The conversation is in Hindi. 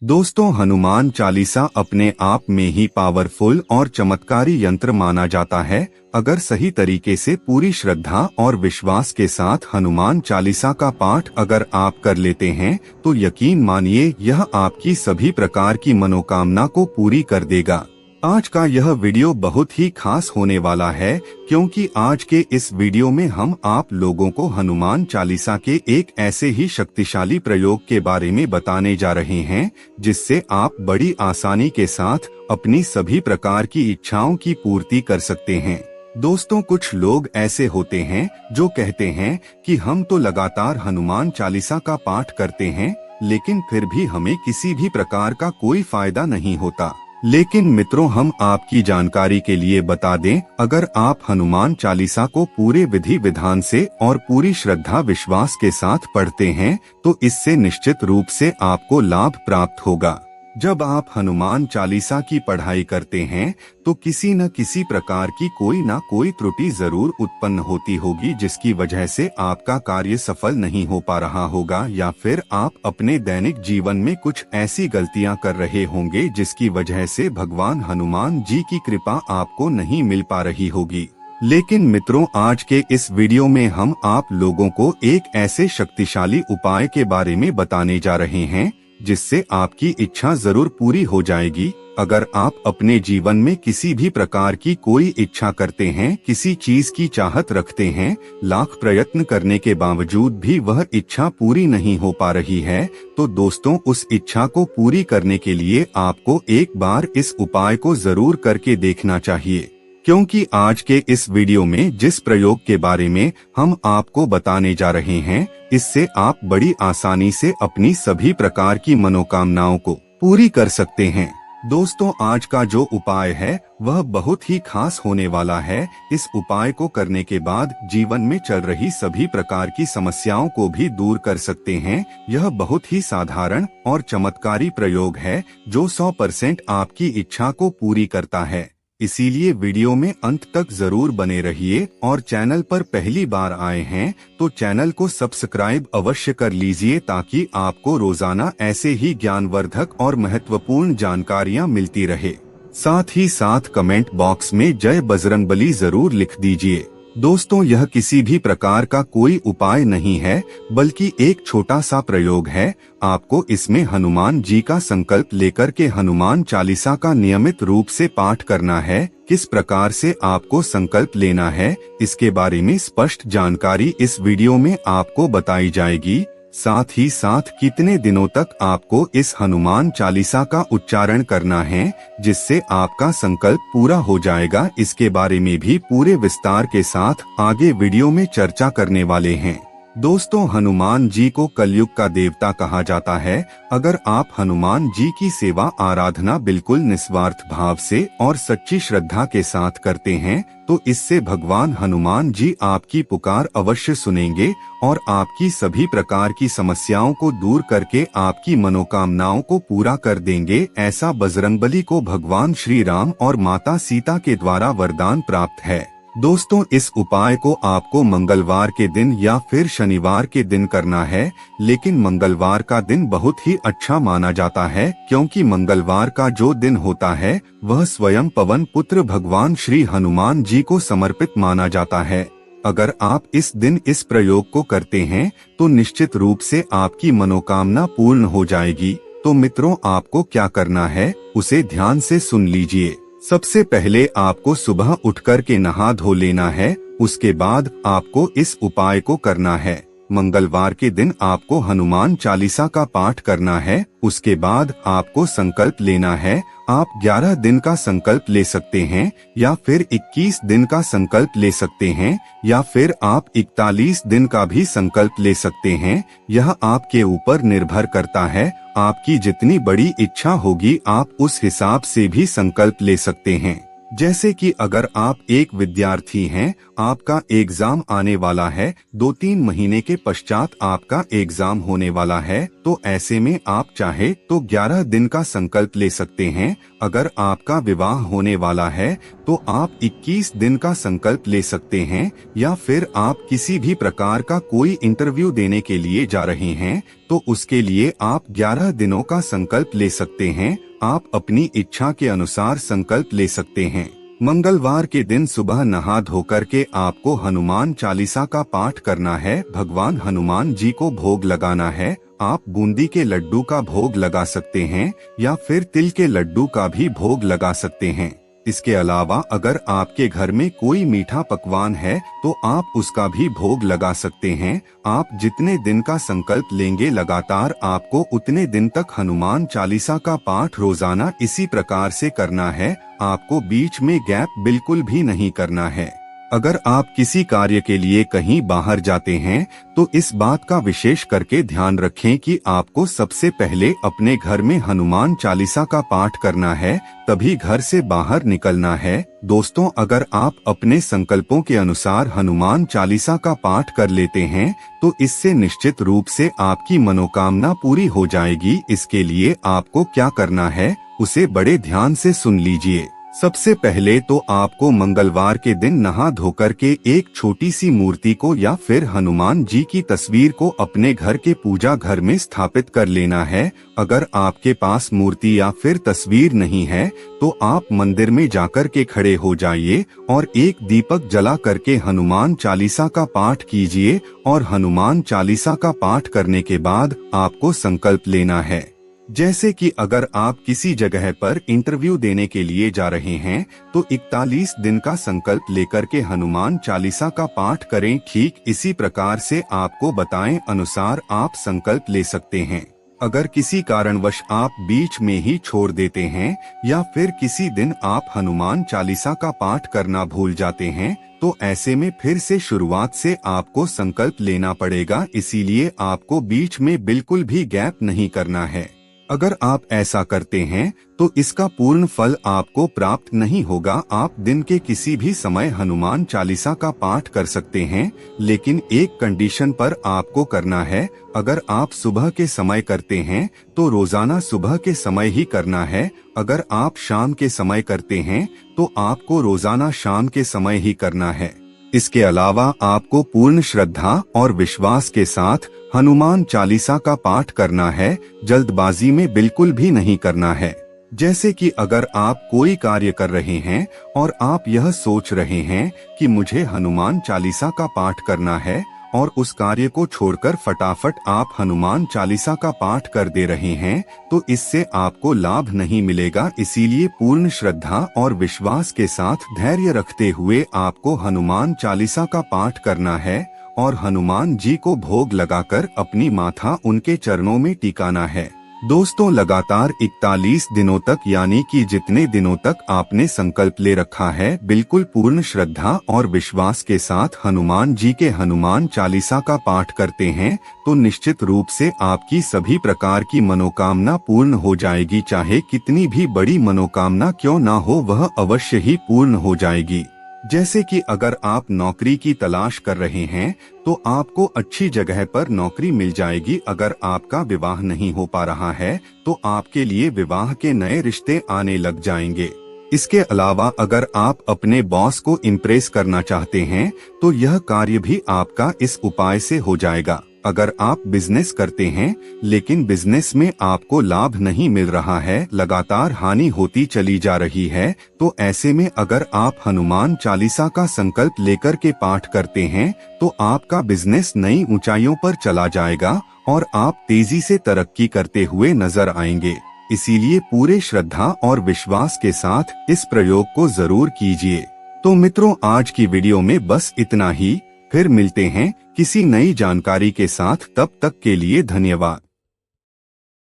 दोस्तों, हनुमान चालीसा अपने आप में ही पावरफुल और चमत्कारी यंत्र माना जाता है। अगर सही तरीके से पूरी श्रद्धा और विश्वास के साथ हनुमान चालीसा का पाठ अगर आप कर लेते हैं तो यकीन मानिए यह आपकी सभी प्रकार की मनोकामना को पूरी कर देगा। आज का यह वीडियो बहुत ही खास होने वाला है क्योंकि आज के इस वीडियो में हम आप लोगों को हनुमान चालीसा के एक ऐसे ही शक्तिशाली प्रयोग के बारे में बताने जा रहे हैं जिससे आप बड़ी आसानी के साथ अपनी सभी प्रकार की इच्छाओं की पूर्ति कर सकते हैं। दोस्तों, कुछ लोग ऐसे होते हैं जो कहते हैं कि हम तो लगातार हनुमान चालीसा का पाठ करते हैं लेकिन फिर भी हमें किसी भी प्रकार का कोई फायदा नहीं होता। लेकिन मित्रों, हम आपकी जानकारी के लिए बता दें, अगर आप हनुमान चालीसा को पूरे विधि विधान से और पूरी श्रद्धा विश्वास के साथ पढ़ते हैं तो इससे निश्चित रूप से आपको लाभ प्राप्त होगा। जब आप हनुमान चालीसा की पढ़ाई करते हैं तो किसी न किसी प्रकार की कोई न कोई त्रुटि जरूर उत्पन्न होती होगी जिसकी वजह से आपका कार्य सफल नहीं हो पा रहा होगा, या फिर आप अपने दैनिक जीवन में कुछ ऐसी गलतियां कर रहे होंगे जिसकी वजह से भगवान हनुमान जी की कृपा आपको नहीं मिल पा रही होगी। लेकिन मित्रों, आज के इस वीडियो में हम आप लोगों को एक ऐसे शक्तिशाली उपाय के बारे में बताने जा रहे हैं जिससे आपकी इच्छा जरूर पूरी हो जाएगी। अगर आप अपने जीवन में किसी भी प्रकार की कोई इच्छा करते हैं, किसी चीज की चाहत रखते हैं, लाख प्रयत्न करने के बावजूद भी वह इच्छा पूरी नहीं हो पा रही है, तो दोस्तों उस इच्छा को पूरी करने के लिए आपको एक बार इस उपाय को जरूर करके देखना चाहिए। क्योंकि आज के इस वीडियो में जिस प्रयोग के बारे में हम आपको बताने जा रहे हैं, इससे आप बड़ी आसानी से अपनी सभी प्रकार की मनोकामनाओं को पूरी कर सकते हैं। दोस्तों, आज का जो उपाय है वह बहुत ही खास होने वाला है। इस उपाय को करने के बाद जीवन में चल रही सभी प्रकार की समस्याओं को भी दूर कर सकते हैं। यह बहुत ही साधारण और चमत्कारी प्रयोग है जो 100% आपकी इच्छा को पूरी करता है। इसीलिए वीडियो में अंत तक जरूर बने रहिए और चैनल पर पहली बार आए हैं तो चैनल को सब्सक्राइब अवश्य कर लीजिए ताकि आपको रोजाना ऐसे ही ज्ञानवर्धक और महत्वपूर्ण जानकारियां मिलती रहे। साथ ही साथ कमेंट बॉक्स में जय बजरंगबली जरूर लिख दीजिए। दोस्तों, यह किसी भी प्रकार का कोई उपाय नहीं है बल्कि एक छोटा सा प्रयोग है। आपको इसमें हनुमान जी का संकल्प लेकर के हनुमान चालीसा का नियमित रूप से पाठ करना है। किस प्रकार से आपको संकल्प लेना है इसके बारे में स्पष्ट जानकारी इस वीडियो में आपको बताई जाएगी। साथ ही साथ कितने दिनों तक आपको इस हनुमान चालीसा का उच्चारण करना है जिससे आपका संकल्प पूरा हो जाएगा, इसके बारे में भी पूरे विस्तार के साथ आगे वीडियो में चर्चा करने वाले हैं। दोस्तों, हनुमान जी को कलयुग का देवता कहा जाता है। अगर आप हनुमान जी की सेवा आराधना बिल्कुल निस्वार्थ भाव से और सच्ची श्रद्धा के साथ करते हैं तो इससे भगवान हनुमान जी आपकी पुकार अवश्य सुनेंगे और आपकी सभी प्रकार की समस्याओं को दूर करके आपकी मनोकामनाओं को पूरा कर देंगे। ऐसा बजरंगबली को भगवान श्री राम और माता सीता के द्वारा वरदान प्राप्त है। दोस्तों, इस उपाय को आपको मंगलवार के दिन या फिर शनिवार के दिन करना है, लेकिन मंगलवार का दिन बहुत ही अच्छा माना जाता है क्योंकि मंगलवार का जो दिन होता है वह स्वयं पवन पुत्र भगवान श्री हनुमान जी को समर्पित माना जाता है। अगर आप इस दिन इस प्रयोग को करते हैं तो निश्चित रूप से आपकी मनोकामना पूर्ण हो जाएगी। तो मित्रों, आपको क्या करना है उसे ध्यान से सुन लीजिए। सबसे पहले आपको सुबह उठकर के नहा धो लेना है। उसके बाद आपको इस उपाय को करना है। मंगलवार के दिन आपको हनुमान चालीसा का पाठ करना है। उसके बाद आपको संकल्प लेना है। आप 11 दिन का संकल्प ले सकते हैं या फिर 21 दिन का संकल्प ले सकते हैं या फिर आप 41 दिन का भी संकल्प ले सकते हैं। यह आपके ऊपर निर्भर करता है। आपकी जितनी बड़ी इच्छा होगी आप उस हिसाब से भी संकल्प ले सकते हैं। जैसे कि अगर आप एक विद्यार्थी हैं, आपका एग्जाम आने वाला है, 2-3 महीने के पश्चात आपका एग्जाम होने वाला है, तो ऐसे में आप चाहे तो 11 दिन का संकल्प ले सकते हैं। अगर आपका विवाह होने वाला है तो आप 21 दिन का संकल्प ले सकते हैं, या फिर आप किसी भी प्रकार का कोई इंटरव्यू देने के लिए जा रहे हैं तो उसके लिए आप 11 दिनों का संकल्प ले सकते हैं। आप अपनी इच्छा के अनुसार संकल्प ले सकते हैं। मंगलवार के दिन सुबह नहा धोकर के आपको हनुमान चालीसा का पाठ करना है। भगवान हनुमान जी को भोग लगाना है। आप बूंदी के लड्डू का भोग लगा सकते हैं या फिर तिल के लड्डू का भी भोग लगा सकते हैं। इसके अलावा अगर आपके घर में कोई मीठा पकवान है तो आप उसका भी भोग लगा सकते हैं। आप जितने दिन का संकल्प लेंगे लगातार आपको उतने दिन तक हनुमान चालीसा का पाठ रोजाना इसी प्रकार से करना है। आपको बीच में गैप बिल्कुल भी नहीं करना है। अगर आप किसी कार्य के लिए कहीं बाहर जाते हैं तो इस बात का विशेष करके ध्यान रखें कि आपको सबसे पहले अपने घर में हनुमान चालीसा का पाठ करना है, तभी घर से बाहर निकलना है। दोस्तों, अगर आप अपने संकल्पों के अनुसार हनुमान चालीसा का पाठ कर लेते हैं तो इससे निश्चित रूप से आपकी मनोकामना पूरी हो जाएगी। इसके लिए आपको क्या करना है उसे बड़े ध्यान से सुन लीजिए। सबसे पहले तो आपको मंगलवार के दिन नहा धोकर के एक छोटी सी मूर्ति को या फिर हनुमान जी की तस्वीर को अपने घर के पूजा घर में स्थापित कर लेना है। अगर आपके पास मूर्ति या फिर तस्वीर नहीं है तो आप मंदिर में जाकर के खड़े हो जाइए और एक दीपक जला करके हनुमान चालीसा का पाठ कीजिए। और हनुमान चालीसा का पाठ करने के बाद आपको संकल्प लेना है। जैसे कि अगर आप किसी जगह पर इंटरव्यू देने के लिए जा रहे हैं तो 41 दिन का संकल्प लेकर के हनुमान चालीसा का पाठ करें। ठीक इसी प्रकार से आपको बताएं अनुसार आप संकल्प ले सकते हैं। अगर किसी कारणवश आप बीच में ही छोड़ देते हैं या फिर किसी दिन आप हनुमान चालीसा का पाठ करना भूल जाते हैं तो ऐसे में फिर से शुरुआत से आपको संकल्प लेना पड़ेगा। इसीलिए आपको बीच में बिल्कुल भी गैप नहीं करना है। अगर आप ऐसा करते हैं तो इसका पूर्ण फल आपको प्राप्त नहीं होगा। आप दिन के किसी भी समय हनुमान चालीसा का पाठ कर सकते हैं, लेकिन एक कंडीशन पर आपको करना है। अगर आप सुबह के समय करते हैं तो रोजाना सुबह के समय ही करना है। अगर आप शाम के समय करते हैं तो आपको रोजाना शाम के समय ही करना है। इसके अलावा आपको पूर्ण श्रद्धा और विश्वास के साथ हनुमान चालीसा का पाठ करना है। जल्दबाजी में बिल्कुल भी नहीं करना है। जैसे कि अगर आप कोई कार्य कर रहे हैं और आप यह सोच रहे हैं कि मुझे हनुमान चालीसा का पाठ करना है और उस कार्य को छोड़कर फटाफट आप हनुमान चालीसा का पाठ कर दे रहे हैं तो इससे आपको लाभ नहीं मिलेगा। इसीलिए पूर्ण श्रद्धा और विश्वास के साथ धैर्य रखते हुए आपको हनुमान चालीसा का पाठ करना है और हनुमान जी को भोग लगाकर अपनी माथा उनके चरणों में टिकाना है। दोस्तों, लगातार 41 दिनों तक यानी कि जितने दिनों तक आपने संकल्प ले रखा है बिल्कुल पूर्ण श्रद्धा और विश्वास के साथ हनुमान जी के हनुमान चालीसा का पाठ करते हैं तो निश्चित रूप से आपकी सभी प्रकार की मनोकामना पूर्ण हो जाएगी। चाहे कितनी भी बड़ी मनोकामना क्यों ना हो, वह अवश्य ही पूर्ण हो जाएगी। जैसे कि अगर आप नौकरी की तलाश कर रहे हैं तो आपको अच्छी जगह पर नौकरी मिल जाएगी। अगर आपका विवाह नहीं हो पा रहा है तो आपके लिए विवाह के नए रिश्ते आने लग जाएंगे। इसके अलावा अगर आप अपने बॉस को इम्प्रेस करना चाहते हैं तो यह कार्य भी आपका इस उपाय से हो जाएगा। अगर आप बिजनेस करते हैं लेकिन बिजनेस में आपको लाभ नहीं मिल रहा है, लगातार हानि होती चली जा रही है, तो ऐसे में अगर आप हनुमान चालीसा का संकल्प लेकर के पाठ करते हैं तो आपका बिजनेस नई ऊंचाइयों पर चला जाएगा और आप तेजी से तरक्की करते हुए नजर आएंगे। इसीलिए पूरे श्रद्धा और विश्वास के साथ इस प्रयोग को जरूर कीजिए। तो मित्रों, आज की वीडियो में बस इतना ही। फिर मिलते हैं किसी नई जानकारी के साथ। तब तक के लिए धन्यवाद।